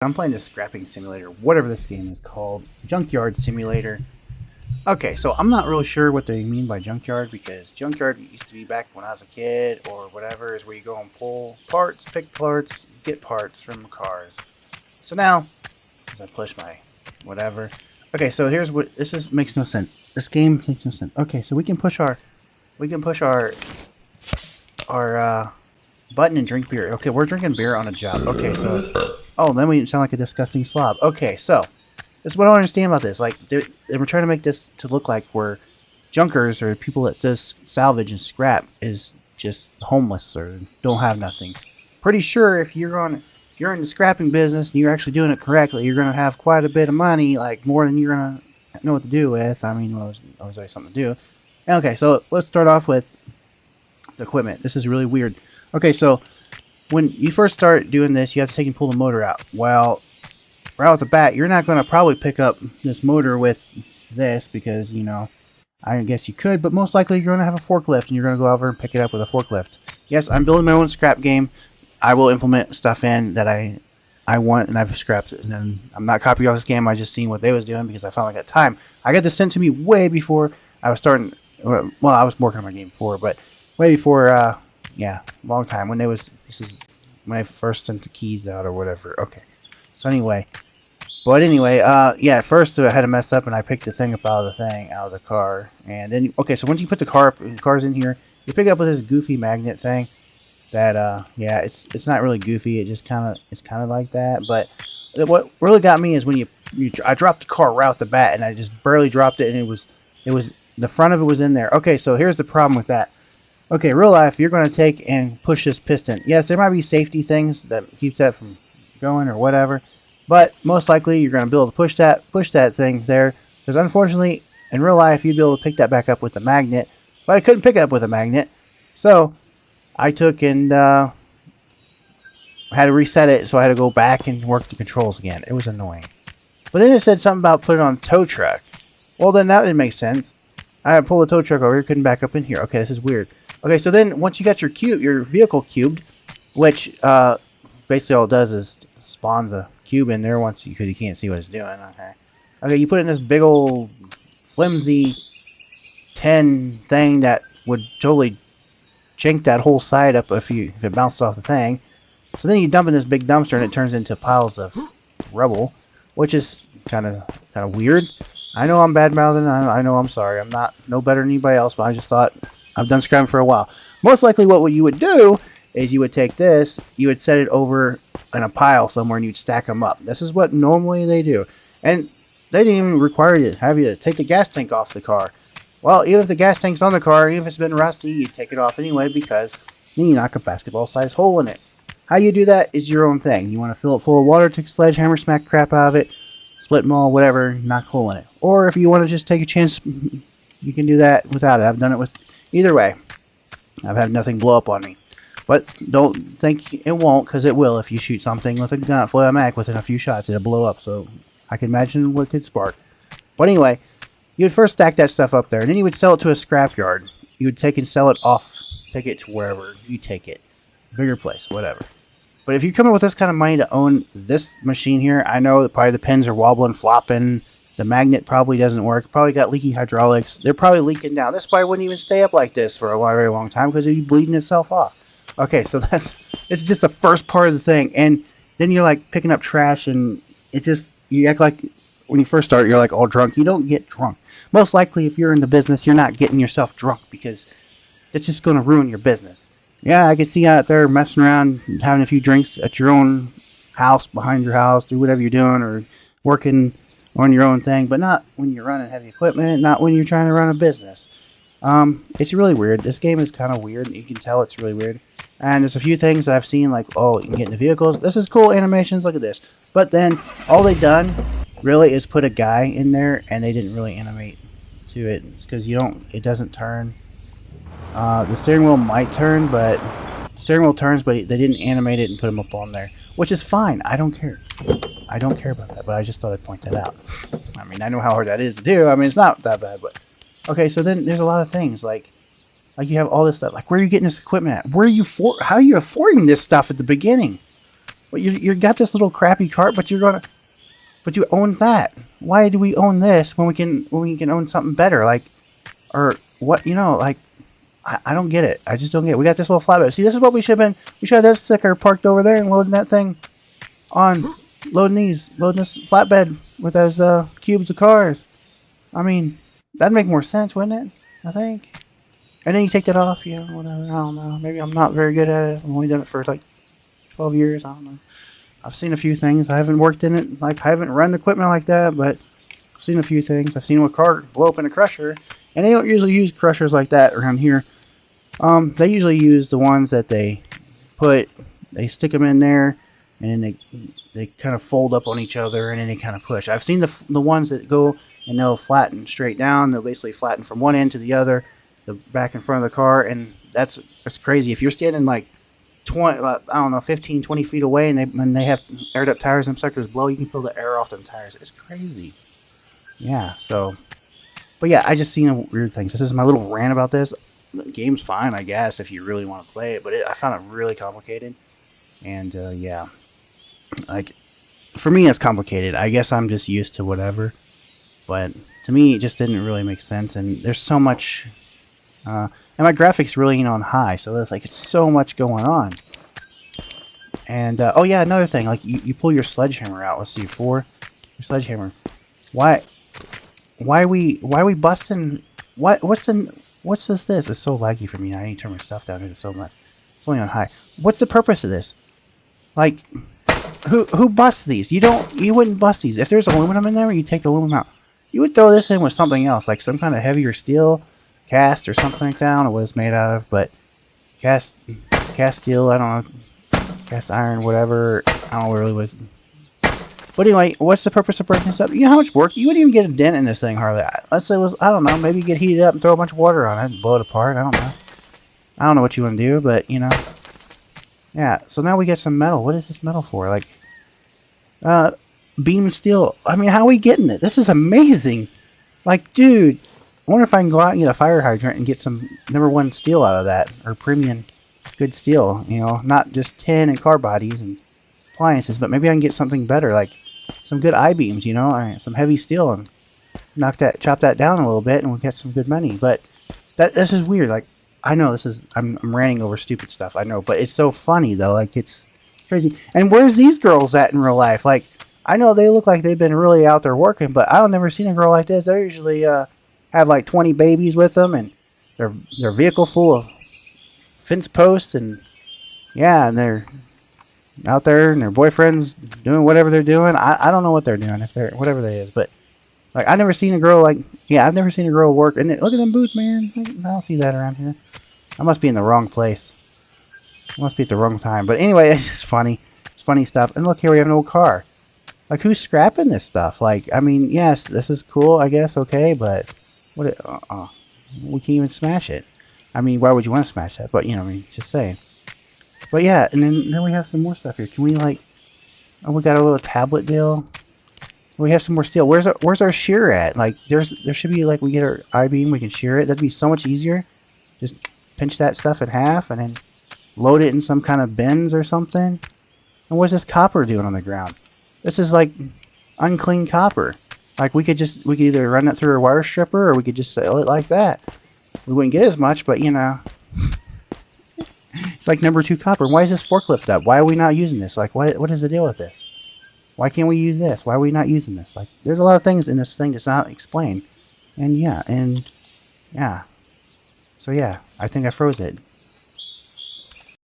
I'm playing this scrapping simulator, whatever this game is called, JunkYard Simulator. Okay, so I'm not really sure what they mean by junkyard because junkyard used to be back when I was a kid or whatever is where you go and pull parts, pick parts, get parts from cars. So now, as I push my whatever. Okay, so here's what this is makes no sense. This game makes no sense. Okay, so we can push our button and drink beer. Okay, we're drinking beer on a job. Okay, so then we sound like a disgusting slob. Okay, so this is what I don't understand about this. Like, they were trying to make this to look like we're junkers or people that does salvage and scrap is just homeless or don't have nothing. Pretty sure if you're in the scrapping business and you're actually doing it correctly, you're gonna have quite a bit of money, like more than you're gonna know what to do with. I mean, well, there's always something to do. Okay, so let's start off with the equipment. This is really weird. Okay, so when you first start doing this, you have to take and pull the motor out. Well, right off the bat, you're not going to probably pick up this motor with this because, I guess you could, but most likely you're going to have a forklift and you're going to go over and pick it up with a forklift. Yes, I'm building my own scrap game. I will implement stuff in that I want and I've scrapped it. And then I'm not copying off this game. I just seen what they was doing because I finally got time. I got this sent to me way before I was starting. Well, I was working on my game before, but way before, long time when this is when I first sent the keys out or whatever. Okay. So anyway, at first I had to mess up and I picked the thing up out of the car. And then, okay, so once you put the cars in here, you pick it up with this goofy magnet thing that, it's not really goofy. It's kind of like that. But what really got me is when I dropped the car right off the bat and I just barely dropped it and it was, the front of it was in there. Okay, so here's the problem with that. Okay, real life, you're going to take and push this piston. Yes, there might be safety things that keeps that from going or whatever, but most likely you're going to be able to push that thing there, because unfortunately, in real life, you'd be able to pick that back up with a magnet, but I couldn't pick it up with a magnet, so I took and had to reset it, so I had to go back and work the controls again. It was annoying. But then it said something about put it on a tow truck. Well, then that didn't make sense. I had to pull the tow truck over here, couldn't back up in here. Okay, this is weird. Okay, so then once you got your vehicle cubed, which basically all it does is spawns a cube in there because you can't see what it's doing. Okay, you put it in this big old flimsy tin thing that would totally chink that whole side up if it bounced off the thing. So then you dump in this big dumpster and it turns into piles of rubble, which is kind of weird. I know I'm bad mouthing. I know I'm sorry. I'm not no better than anybody else, but I just thought. I've done scrapping for a while. Most likely what you would do is you would take this, you would set it over in a pile somewhere and you'd stack them up. This is what normally they do. And they didn't even require you to have you take the gas tank off the car. Well, even if the gas tank's on the car, even if it's been rusty, you take it off anyway because then you knock a basketball-sized hole in it. How you do that is your own thing. You want to fill it full of water, take a sledgehammer, smack crap out of it, split them all, whatever, knock a hole in it. Or if you want to just take a chance, you can do that without it. I've done it with either way. I've had nothing blow up on me. But don't think it won't, because it will if you shoot something with a gun at full automatic within a few shots. It'll blow up, so I can imagine what could spark. But anyway, you would first stack that stuff up there, and then you would sell it to a scrapyard. You would take and sell it off, take it to wherever you take it. Bigger place, whatever. But if you come up with this kind of money to own this machine here, I know that probably the pins are wobbling, flopping. The magnet probably doesn't work. Probably got leaky hydraulics. They're probably leaking down. This probably wouldn't even stay up like this for a very long time because it'd be bleeding itself off. Okay, so it's just the first part of the thing. And then you're like picking up trash and you act like when you first start, you're like all drunk. You don't get drunk. Most likely if you're in the business, you're not getting yourself drunk because it's just going to ruin your business. Yeah, I can see you out there messing around, having a few drinks at your own house, behind your house, do whatever you're doing or working on your own thing, but not when you're running heavy equipment, not when you're trying to run a business. It's really weird. This game is kind of weird. You can tell it's really weird. And there's a few things that I've seen, like, you can get into vehicles. This is cool animations. Look at this. But then all they done really is put a guy in there, and they didn't really animate to it because it doesn't turn. The steering wheel might turn, but the steering wheel turns, but they didn't animate it and put him up on there, which is fine. I don't care. I don't care about that, but I just thought I'd point that out. I mean, I know how hard that is to do. I mean, it's not that bad, but okay. So then there's a lot of things like you have all this stuff. Like, where are you getting this equipment at? How are you affording this stuff at the beginning? Well, you got this little crappy cart, but you own that. Why do we own this when we can own something better? Like, or what? Like, I don't get it. I just don't get it. We got this little flatbed. See, this is what we should have been. We should have that sticker parked over there and loading that thing on, loading this flatbed with those cubes of cars. I mean, that'd make more sense, wouldn't it? I think. And then you take that off, whatever. I don't know. Maybe I'm not very good at it. I've only done it for like 12 years. I don't know. I've seen a few things. I haven't worked in it. Like, I haven't run equipment like that, but I've seen a few things. I've seen a car blow up in a crusher, and they don't usually use crushers like that around here. They usually use the ones that they stick them in there, and then they kind of fold up on each other, and then they kind of push. I've seen the ones that go and they'll flatten straight down. They'll basically flatten from one end to the other, the back in front of the car, and that's crazy. If you're standing like 15, 20 feet away, and when they have aired up tires, and them suckers blow, you can feel the air off them tires. It's crazy. Yeah. So, but yeah, I just seen weird things. This is my little rant about this. The game's fine, I guess, if you really want to play it, but I found it really complicated. And yeah, like, for me, it's complicated. I guess I'm just used to whatever. But to me, it just didn't really make sense. And there's so much. And my graphics really ain't on high, so there's like, it's so much going on. And oh yeah, another thing, like, you pull your sledgehammer out. Let's see, your sledgehammer. Why we busting? What's this? It's so laggy for me. I need to turn my stuff down here so much. It's only on high. What's the purpose of this? Like, who busts these? You wouldn't bust these. If there's aluminum in there, you take the aluminum out. You would throw this in with something else, like some kind of heavier steel, cast or something like that. I don't know what it's made out of, but cast steel, I don't know, cast iron, whatever. I don't know really what. But anyway, what's the purpose of breaking this up? You know how much work? You wouldn't even get a dent in this thing hardly. Let's say it was, I don't know, maybe you get heated up and throw a bunch of water on it and blow it apart. I don't know. I don't know what you want to do, but yeah. So now we get some metal. What is this metal for? Like, beam steel. I mean, how are we getting it? This is amazing. Like, dude, I wonder if I can go out and get a fire hydrant and get some #1 steel out of that, or premium good steel. Not just tin and car bodies and appliances, but maybe I can get something better, like some good I-beams. Some heavy steel, and chop that down a little bit, and we'll get some good money. But this is weird. Like, I know I'm ranting over stupid stuff. I know, but it's so funny though. Like, it's crazy. And where's these girls at in real life? Like, I know they look like they've been really out there working, but I've never seen a girl like this. They usually have like 20 babies with them, and their vehicle full of fence posts, and yeah, and they're out there, and their boyfriend's doing whatever they're doing. I don't know what they're doing, if they're whatever they is, but like, I've never seen a girl work. And look at them boots, man. I don't see that around here. I must be in the wrong place. I must be at the wrong time. But anyway, it's just funny. It's funny stuff. And look, here we have an old car. Like, who's scrapping this stuff? Like, I mean, yes, this is cool, I guess, okay, but we can't even smash it. I mean, why would you want to smash that? But, I mean, just saying. But yeah, and then we have some more stuff here. Can we, like, we got a little tablet deal. We have some more steel. Where's our shear at? Like, there should be, like, we get our I-beam, we can shear it. That'd be so much easier. Just pinch that stuff in half and then load it in some kind of bins or something. And what's this copper doing on the ground? This is like unclean copper. Like, we could either run it through a wire stripper, or we could just sell it like that. We wouldn't get as much, but it's like #2 copper. Why is this forklift up? Why are we not using this? Like, what is the deal with this? Why can't we use this? Why are we not using this? Like, there's a lot of things in this thing that's not explained. And yeah. So yeah, I think I froze it.